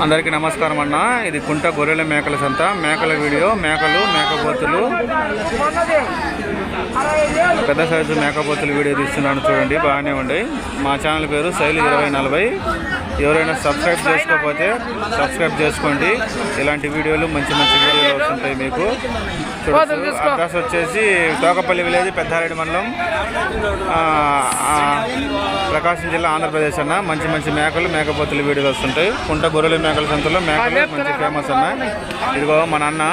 అందరికీ నమస్కారం అన్న. ఇది కుంట గొర్రెల మేకల సంత. మేకల వీడియో. మేకలు, మేకపోతులు, పెద్ద సైజు మేకపోతులు వీడియో తీస్తున్నాను చూడండి. బాగానే ఉండి. మా ఛానల్ పేరు శైలి 2040. ఎవరైనా సబ్స్క్రైబ్ చేసుకోకపోతే సబ్స్క్రైబ్ చేసుకోండి. ఇలాంటి వీడియోలు మంచి మంచి వీడియోలు వస్తుంటాయి మీకు. అడ్రస్ వచ్చేసి తోకపల్లి విలేజ్, పెద్దారెడ్డి మండలం, ప్రకాశం జిల్లా, ఆంధ్రప్రదేశ్ అన్న. మంచి మంచి మేకలు, మేకపోతులు వీడియోలు వస్తుంటాయి. కుంట గొర్రెల మేకల సంతలో మేకలు మంచి ఫేమస్ అన్న. ఇదిగో మా నాన్న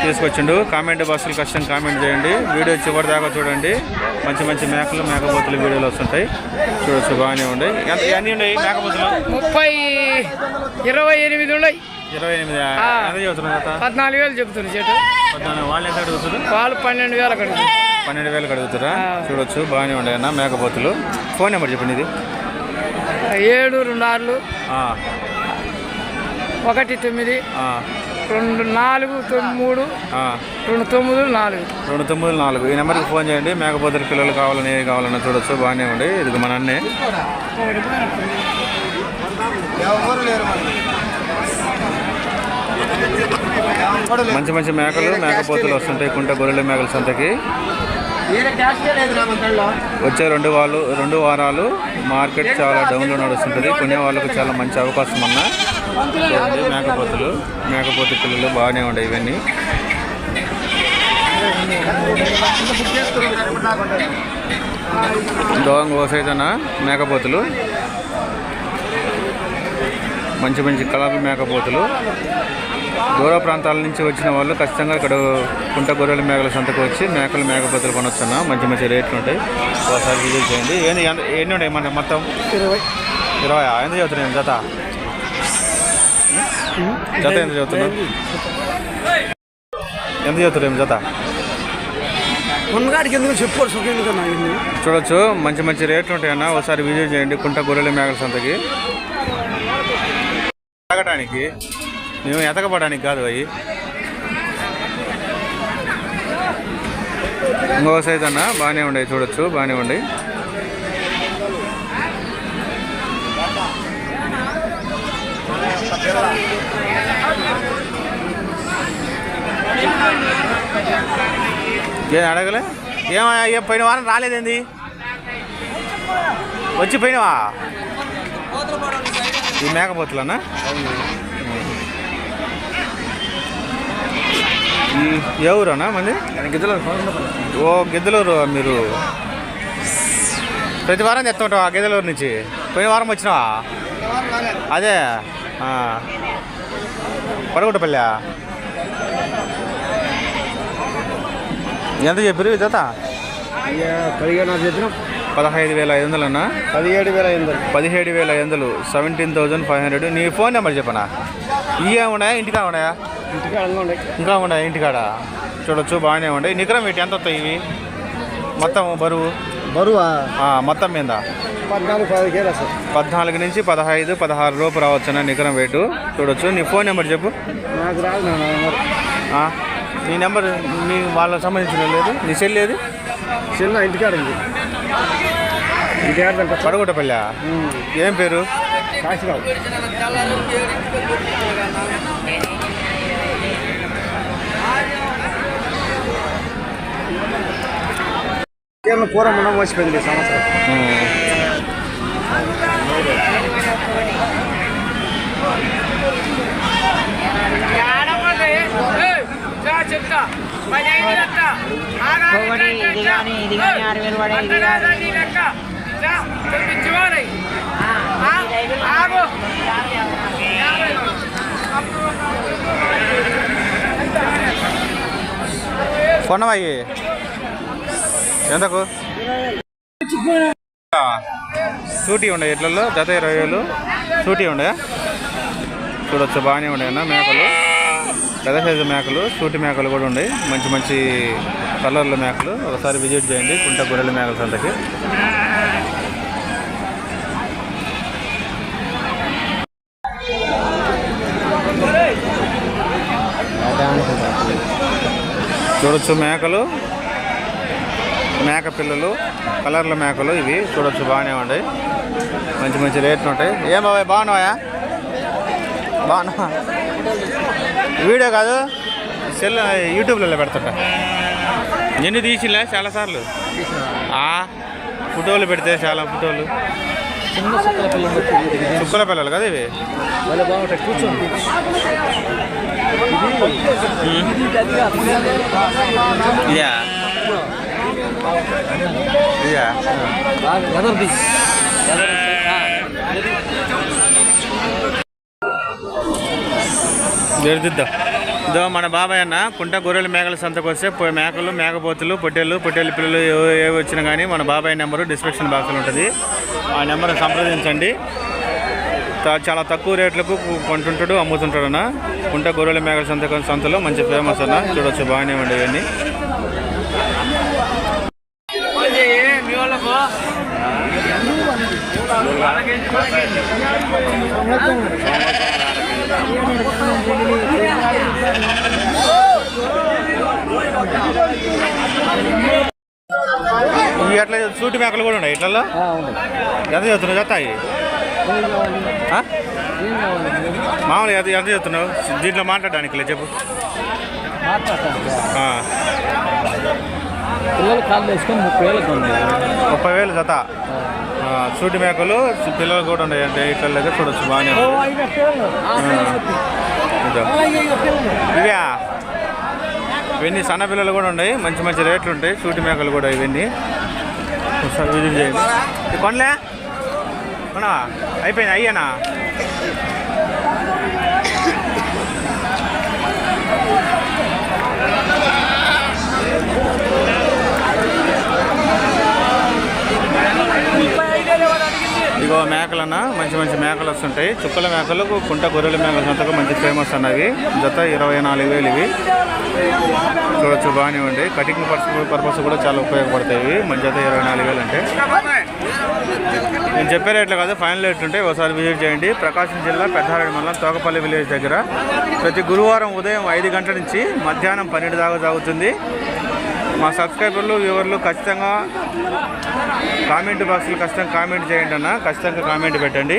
తీసుకొచ్చిండు. కామెంట్ బాక్సులు కష్టం కామెంట్ చేయండి. వీడియో చివరి దాకా చూడండి. మంచి మంచి మేకలు, మేకపోతులు వీడియోలు వస్తుంటాయి. చూడొచ్చు, బాగానే ఉన్నాయి. ఎన్ని ఉన్నాయి మేకపోతులు? 28 ఉన్నాయి. 28 ఎంత చెబుతున్నారు? 14,000 చెబుతున్నారు చెట్టు. వాళ్ళు ఎంత అడుగుతారు? వాళ్ళు 12,000 అడుగుతారు. 12,000 అడుగుతారా? చూడొచ్చు, బాగానే ఉన్నాయి అన్న మేకపోతులు. ఫోన్ నెంబర్ చెప్పండి. ఇది 726 19 2493 294 294. ఈ నెంబర్కి ఫోన్ చేయండి. మేకపోతుల పిల్లలు కావాలని ఏది కావాలన్నా చూడొచ్చు, బాగానే ఉండి. ఇది మన అన్నే. మంచి మంచి మేకలు, మేకపోతులు వస్తుంటాయి కుంట గొర్రెల మేకల సంతకి. వచ్చే 2 వారాలు మార్కెట్ చాలా డౌన్లో నడుస్తుంటుంది. కొనే వాళ్ళకు చాలా మంచి అవకాశం అన్న. చూడండి, మేకపోతు పిల్లలు బాగానే ఉన్నాయి. ఇవన్నీ దోంగ ఓసైతన మేకపోతులు, మంచి మంచి కలర్లు మేకపోతులు. దూర ప్రాంతాల నుంచి వచ్చిన వాళ్ళు ఖచ్చితంగా ఇక్కడ కుంట గొర్రెల మేకల సంతకు వచ్చి మేకలు, మేకపోతులు కొనొచ్చున్న. మంచి మంచి రేట్లు ఉంటాయి. ఒకసారి విజిట్ చేయండి. ఎన్ని ఉన్నాయి మన మొత్తం? 20. ఎంత చదువుతున్నాయి జత? ఎంత చదువుతున్నాం? ఎంత చదువుతున్నాం జత? చూడొచ్చు, మంచి మంచి రేట్లు ఉంటాయన్న. ఒకసారి విజిట్ చేయండి కుంట గొర్రెల మేకల సంతకి. తాగటానికి, మేము ఎతకపడానికి కాదు. అవి ఇంకో సైజ్ అన్న. బాగానే ఉండేవి. చూడొచ్చు, బాగానే ఉండి. ఏం అడగలే? ఏం పోయిన వారం రాలేదేంది? వచ్చి పోయినవా? ఈ మేకపోతులన్నా? ఏ ఊరన్నా మంది? ఓ, గిద్దలూరు. మీరు ప్రతి వారం తెస్తుంటావా గిద్దలూరు నుంచి? పోయిన వారం వచ్చినావా? అదే పడగొట్టపల్లి. ఎంత చెప్పారు ఈ జత? 15,500 అన్న. 17,500 17,500. నీ ఫోన్ నెంబర్ చెప్పనా? ఇవే ఉన్నాయా? ఇంటికాడ ఉన్నాయా? ఇంకా ఉన్నాయా ఇంటికాడ? చూడొచ్చు, బాగానే ఉండే. నికరం వీటి ఎంత వస్తాయి ఇవి మొత్తం? బరువా మొత్తం మీద 14 నుంచి 15, 16 లోపు రావచ్చు అన్న నికరం వెయిట్. చూడొచ్చు. నీ ఫోన్ నెంబర్ చెప్పు. నీ నెంబర్ మీ వాళ్ళకి సంబంధించిన లేదు? నీ సెల్ ఏది? చిన్న ఇంటికాడ పడగొట్టపల్లి. ఏం పేరు? కాశీరావు. పూర్వం మనం వచ్చిపోయింది సంవత్సరం. చెప్తా కొన్నవాయి ఎంతకు? సూటీ ఉండే ఇట్లలో జత 20,000 సూటీ ఉండే. చూడొచ్చు, బాగానే ఉండే అన్న మేకలు. పెద్ద సైజు మేకలు, సూటి మేకలు కూడా ఉన్నాయి. మంచి మంచి కలర్ల మేకలు. ఒకసారి విజిట్ చేయండి కుంట గొర్రెల మేకల సంతకి. చూడొచ్చు, మేకలు, మేక పిల్లలు, కలర్ల మేకలు ఇవి. చూడొచ్చు, బాగానే ఉన్నాయి. మంచి మంచి రేట్లు ఉంటాయి. ఏం బాబాయ్, బాగున్నాయా? బాగున్నా వీడియో కాదు సెల్ యూట్యూబ్లలో పెడతాట ఎన్ని తీసిలే చాలాసార్లు ఫోటోలు పెడితే చాలా ఫోటోలు చుక్కల పిల్లలు కదా ఇవి బాగుంటాయి కూర్చోండి ఇదా ఇదా ఎదర్ది జరుద్దాం ఇదో మన బాబాయ్ అన్న కుంట గొర్రెల మేకల సంతకు వస్తే మేకలు మేకపోతులు పొట్టేళ్ళు పిల్లలు ఏవి వచ్చినా కానీ మన బాబాయ్ నెంబరు డిస్క్రిప్షన్ బాక్స్లో ఉంటుంది ఆ నెంబర్ సంప్రదించండి చాలా తక్కువ రేట్లకు కొంటుంటాడు అమ్ముతుంటాడు అన్న కుంట గొర్రెల మేకల సంతలో మంచి ఫేమస్ అన్న చూడొచ్చు బాగానే ఉండే ఇవన్నీ ఇవి అట్లా సూటి మేకలు కూడా ఉన్నాయి ఇట్లలో ఎంత చెప్తున్నావు చెత్తాయి మామూలుగా ఎంత చెప్తున్నావు దీంట్లో మాట్లాడడానికి చెప్పు పిల్లలు కాళ్ళు వేసుకొని 30,000 జత సూటి మేకలు పిల్లలు కూడా ఉన్నాయి అంటే ఇట్ల దగ్గర చూడొచ్చు బాగానే ఇవా ఇవన్నీ సన్న పిల్లలు కూడా ఉన్నాయి మంచి మంచి రేట్లు ఉంటాయి సూటి మేకలు కూడా ఇవన్నీ ఒకసారి విజిట్ చేయండి కొనలే కొనవా అయిపోయింది అయ్యానా ఇగో మేకలన్నా మంచి మంచి మేకలు వస్తుంటాయి చుక్కల మేకలు కుంట గొర్రెల మేకల సంతకు మంచి ఫేమస్ అన్నవి జత 24,000 ఇవి చూడొచ్చు బాగానే ఉండి కటింగ్ పర్పస్ కూడా చాలా ఉపయోగపడతాయి ఇవి మన జత 24,000 అంటే నేను చెప్పే రేట్లు కాదు ఫైనల్ రేట్లు ఉంటాయి ఒకసారి విజిట్ చేయండి ప్రకాశం జిల్లా పెద్దారెడ్డి మండలం తోకపల్లి విలేజ్ దగ్గర ప్రతి గురువారం ఉదయం 5 గంటల నుంచి మధ్యాహ్నం 12 దాకా సాగుతుంది మా సబ్స్క్రైబర్లు వ్యూవర్లు ఖచ్చితంగా కామెంట్ బాక్స్లో ఖచ్చితంగా కామెంట్ చేయండి అన్న ఖచ్చితంగా కామెంట్ పెట్టండి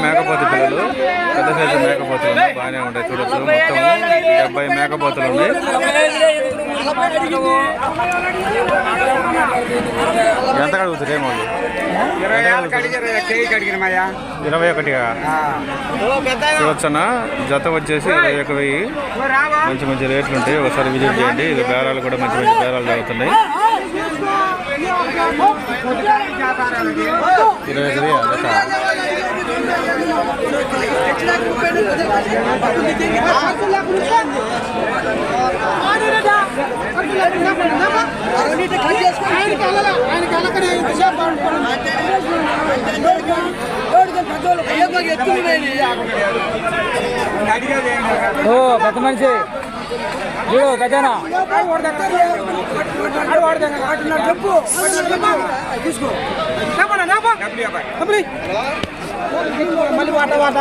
మేకపోతు పిల్లలు పెద్ద సైజు మేకపోతులు బాగానే ఉంటాయి చూడొచ్చు మొత్తం 70 మేకపోతులు ఉన్నాయి ఎంత అడుగుతుంది ఏమో 21 చూడొచ్చన్నా జత వచ్చేసి 21,000 మంచి మంచి రేట్లు ఉంటాయి ఒకసారి విజిట్ చేయండి ఇది బేరాలు కూడా మంచి మంచి బేరాలు జరుగుతున్నాయి 21 పెద్ద మనిషి గజానా చెప్పు తీసుకో మళ్ళీ వాట వాట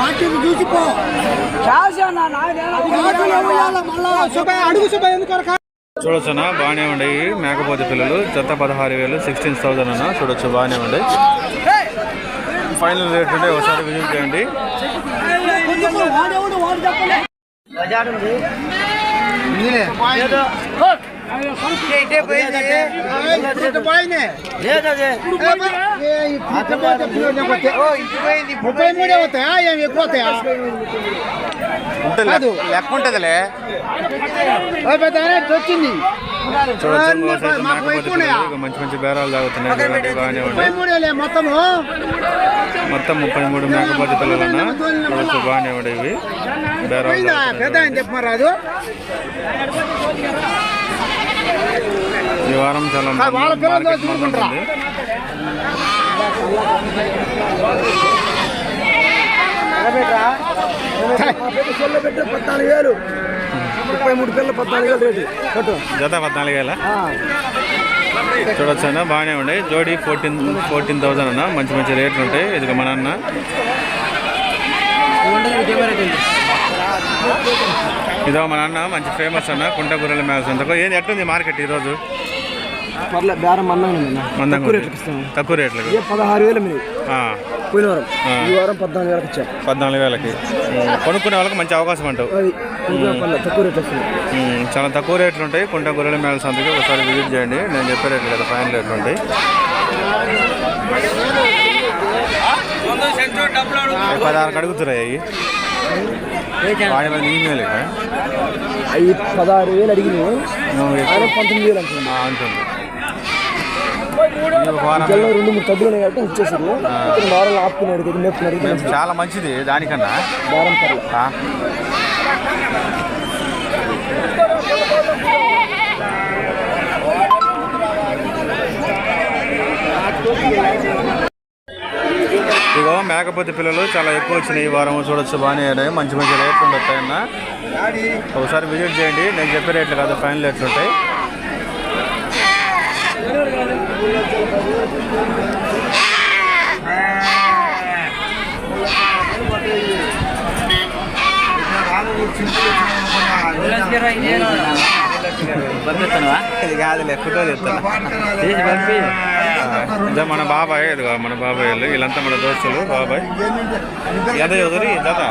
పార్టీలు చూసిపో అడుగు చూడొచ్చునా బాగానే ఉండయి మేకపోతే పిల్లలు జత 16,000 16,000 అన్న చూడొచ్చు బాగానే ఉండయి ఫైనల్ రేట్ ఉంటే ఒకసారి విజిట్ చేయండి లెక్క ఉంటుందిలే వచ్చింది మంచి మంచి బేరాలు తాగుతున్నాయి బాగానే ఉంటాయి మొత్తం 33 మేకపోతే పిల్లలన్నా చూడొచ్చు బాగానే ఉండేవి బేరాలు చెప్పరాదు ఈ వారం చాలా మార్కెట్ బాగుంటుంది 33 పిల్లలు 14,000 రేటు కొట్టు. జత 14,000 చూడొచ్చు అన్న, బాగానే ఉన్నాయి. జోడీ 14,000 అన్న, మంచి మంచి రేట్లు ఉంటాయి. ఇది మన అన్న ఇదో మన అన్న మంచి ఫేమస్ అన్న కుంట గొర్రెల మేక సంతకు. ఏది ఎట్టుంది మార్కెట్ ఈరోజు? తక్కువ రేట్లకు 16,000 మీరు పోయిన వారం, ఈ వారం 14,000 ఇచ్చారు. 14,000కి కొనుక్కునే వాళ్ళకి మంచి అవకాశం అంటావు. తక్కువ రేట్ వస్తుంది. చాలా తక్కువ రేట్లు ఉంటాయి కుంట గొర్రెల మేక సంతకి. ఒకసారి విజిట్ చేయండి. నేను చెప్పే రేట్లు కదా, ఫైనల్ రేట్లు ఉంటాయి. 16 అడుగుతున్నాయి వాడి మీద ఈమెయిల్ అవి 16,000 అడిగినాయి, 19,000 అంటుంది. 2-3 తగ్గులు కాబట్టి ఇచ్చేసారు. వారాలు ఆపుకున్నాడు మేపుకున్నాడు. చాలా మంచిది దానికన్నా వారం పర్లేదు. ఇగో మేకపోతే పిల్లలు చాలా ఎక్కువ వచ్చినాయి ఈ వారం. చూడొచ్చు, బాగానే అయినాయి. మంచి మంచి రేట్లు ఉంటాయన్న. ఒకసారి విజిట్ చేయండి. నేను చెప్పే రేట్లు కాదు, ఫైనల్ రేట్లు ఉంటాయి. ఇది కాదులే, ఫోటో చెప్తాను. ఇదే మన బాబాయ్, ఇదిగో మన బాబాయ్ వాళ్ళు, వీళ్ళంతా మన దోస్తులు. బాబాయ్ ఎంత చదువురి దాదా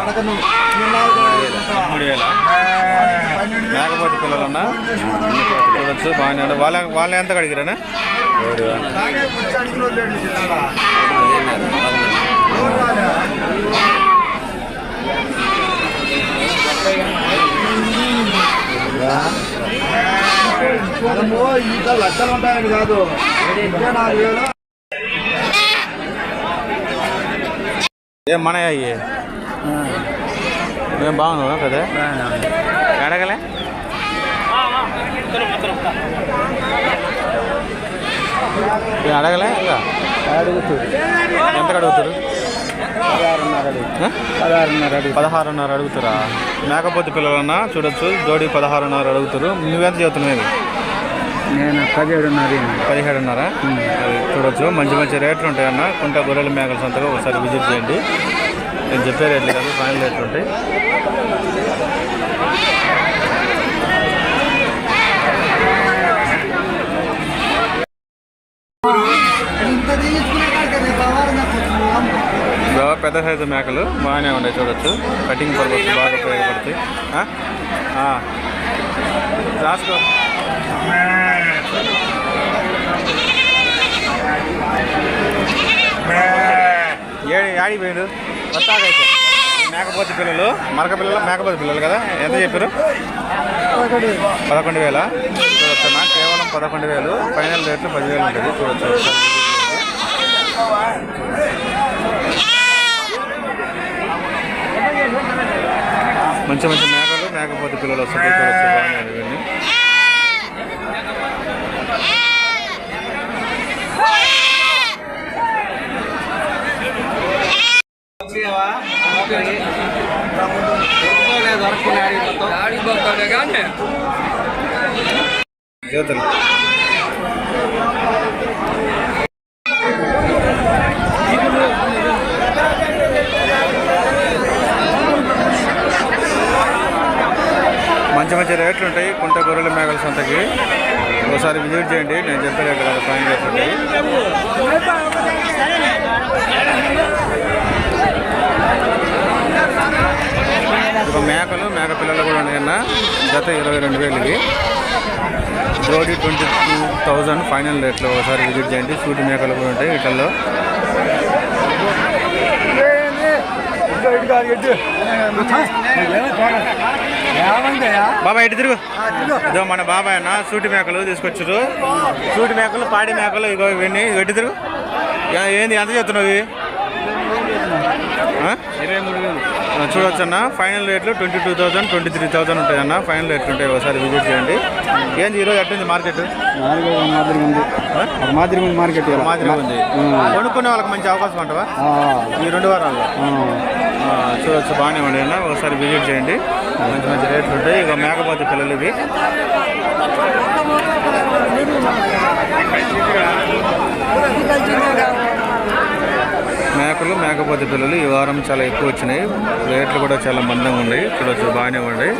3,000 మేకపోతే పిల్లలన్నా చూడొచ్చు, బాగానే. వాళ్ళని ఎంత అడిగిరానా? లక్షలు ఉంటాయని కాదు, 4,000. ఏం మన అయ్యి ఏం బాగున్నావు కదా? అడగలే అడగలే ఇంకా అడుగుతారు. ఎంత అడుగుతారు? 16,500 అడుగుతారా? మేకపోతే పిల్లలన్నా చూడొచ్చు, జోడీ 16,500 అడుగుతారు. నువ్వెంత చెబుతున్నావు? నేను 17,500. చూడొచ్చు, మంచి మంచి రేట్లు ఉంటాయన్న కుంట గొర్రెల మేకల సంతగా. ఒకసారి విజిట్ చేయండి. నేను చెప్పే రేట్లు కాదు, ఫైనల్ రేట్లు ఉంటాయి. పెద్ద సైజు మేకలు బాగానే ఉన్నాయి. చూడొచ్చు, కటింగ్ పర్పస్ బాగా ఉపయోగపడతాయి. రాసుకో. యాడి పోయిండు కొత్తగా మేకపోతే పిల్లలు, మరక పిల్లలు, మేకపోతే పిల్లలు కదా. ఎంత చెప్పారు? 11,000. చూడొచ్చు, కేవలం 11,000. ఫైనల్ రేట్లు 10,000 ఉంటుంది. చూడొచ్చు, మంచి మంచి మేకలు, మేకపోతే పిల్లలు వస్తాయి. చూడొచ్చు, బాగున్నాయి ఇవన్నీ. మంచి మంచి రేట్లు ఉంటాయి కుంట గొర్రెల మేకల సంతకి. ఒకసారి విజిట్ చేయండి. నేను చెప్పే రేట్లు కదా, ఫైన్ రేట్లు ఉంటాయి. ఇక మేకలు, మేక పిల్లలు కూడా ఉన్నాయన్న. జత 22,000. జోడీ 22,000 ఫైనల్ రేట్లు. ఒకసారి విజిట్ చేయండి. సూటి మేకలు కూడా ఉంటాయి వీటిల్లో. బాబాయ్ ఎటు తిరుగు. ఇదో మన బాబాయ్ అన్న సూటి మేకలు తీసుకొచ్చారు. సూటి మేకలు, పాడి మేకలు, ఇగో ఇవన్నీ. ఎటు తిరుగు. ఏంది ఎంత చెప్తున్నావు? 23,000. చూడొచ్చు అన్న. ఫైనల్ రేట్లు 22,000 23,000 ఉంటాయి అన్న. ఫైనల్ రేట్లు ఉంటాయి, ఒకసారి విజిట్ చేయండి. ఏంది ఈరోజు ఎట్టుంది మార్కెట్? మాదిరిగా ఉంది, మాదిరిగా ఉంది మార్కెట్, మాదిరిగా ఉంది. కొనుక్కునే వాళ్ళకి మంచి అవకాశం అంటవా ఈ 2 వారాల్లో? చూడొచ్చు, బాగానే ఉండి అన్న. ఒకసారి విజిట్ చేయండి, మంచి మంచి రేట్లు ఉంటాయి. ఇక మేకపోతే పిల్లలు ఇవి. మేకలు మేకపోతే పిల్లలు ఈ వారం చాలా ఎక్కువ వచ్చినాయి. రేట్లు కూడా చాలా మందంగా ఉన్నాయి. చూడొచ్చు, బాగానే ఉన్నాయి.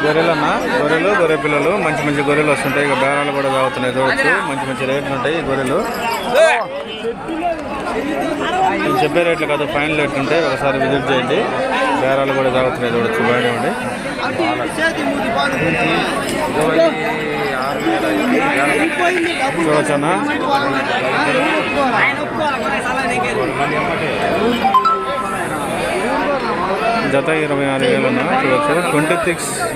గొర్రెలన్నా, గొర్రెలు గొర్రె పిల్లలు మంచి మంచి గొర్రెలు వస్తుంటాయి. ఇక బేరాలు కూడా తాగుతున్నాయి. చూడొచ్చు, మంచి మంచి రేట్లు ఉంటాయి ఈ గొర్రెలు. నేను చెప్పే రేట్లు కాదు, ఫైనల్ రేట్లు ఉంటాయి. ఒకసారి విజిట్ చేయండి. బేరాలు కూడా తాగుతున్నాయి. చూడొచ్చు, బాగానే ఉండి. చూడొచ్చన్నా, జత 26,000 అన్న. చూడొచ్చు,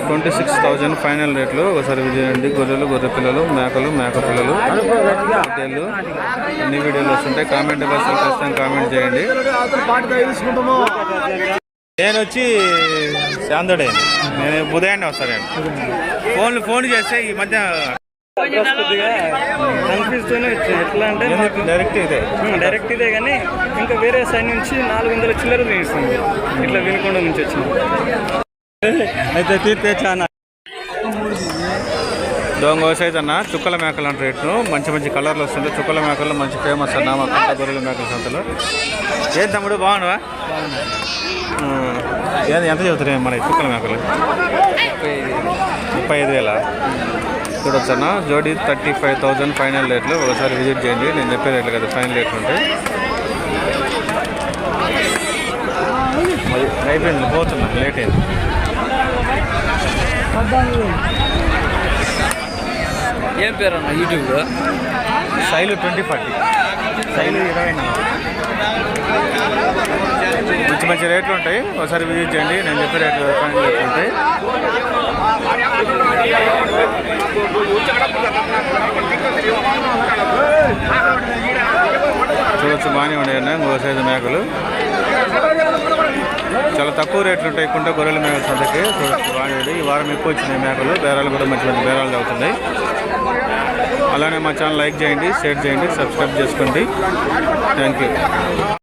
26,000 ఫైనల్ రేట్లు. ఒకసారి విజిట్ చేయండి. గొర్రెలు గొర్రె పిల్లలు, మేకలు మేక పిల్లలు, పొట్టేళ్ళు అన్ని వీడియోలు వస్తుంటాయి. కామెంట్ బాక్స్లో ఖచ్చితంగా కామెంట్ చేయండి. నేను వచ్చి శాంతుడే, నేను ఉదయాన్నే వస్తాను. ఫోన్ చేస్తే ఈ మధ్య కన్ఫ్యూజ్తోనే వచ్చింది. ఎట్లా అంటే డైరెక్ట్ ఇదే కానీ ఇంకా వేరే సైడ్ నుంచి 400 చిల్లర తీస్తుంది. ఇట్లా వినుకొండ నుంచి వచ్చింది. అయితే తీర్తే చాలా దొంగ సైజ్ అన్న. చుక్కల మేకలు అంటే రేట్లు మంచి మంచి కలర్లు వస్తుంది. చుక్కల మేకలు మంచి ఫేమస్ అన్న మా కంట గొర్రెల మేకల సంతలో. ఏం తమ్ముడు, బాగున్నావా? ఎంత చెబుతున్నాయి మన చుక్కల మేకలు? 35,000. చూడొచ్చు అన్న, జోడీ 35,000 ఫైనల్ రేట్లు. ఒకసారి విజిట్ చేయండి. నేను చెప్పే రేట్లు కదా, ఫైనల్ రేట్లు ఉంటాయి. అయిపోయింది, పోతున్నా, లేట్ అయింది. ఏం పేరు అన్న యూట్యూబ్లో? శైలు 2040, శైలు 20. మంచి మంచి రేట్లు ఉంటాయి. ఒకసారి విజిట్ చేయండి. నేను చెప్పే రేట్లు ఫైనల్ రేట్లు ఉంటాయి. చూడొచ్చు, బాగానే ఉన్నాయన్న. 3 సైజు మేకలు చాలా తక్కువ రేట్లు ఉంటాయి. కుంట గొర్రెల మేకల సంతకి. చూడొచ్చు, బాగానే ఉంది. ఈ వారం ఎక్కువ వచ్చినాయి మేకలు. బేరాలు కూడా మంచి మంచి బేరాలు అవుతున్నాయి. అలానే మా ఛానల్ లైక్ చేయండి, షేర్ చేయండి, సబ్స్క్రైబ్ చేసుకోండి. Thank you.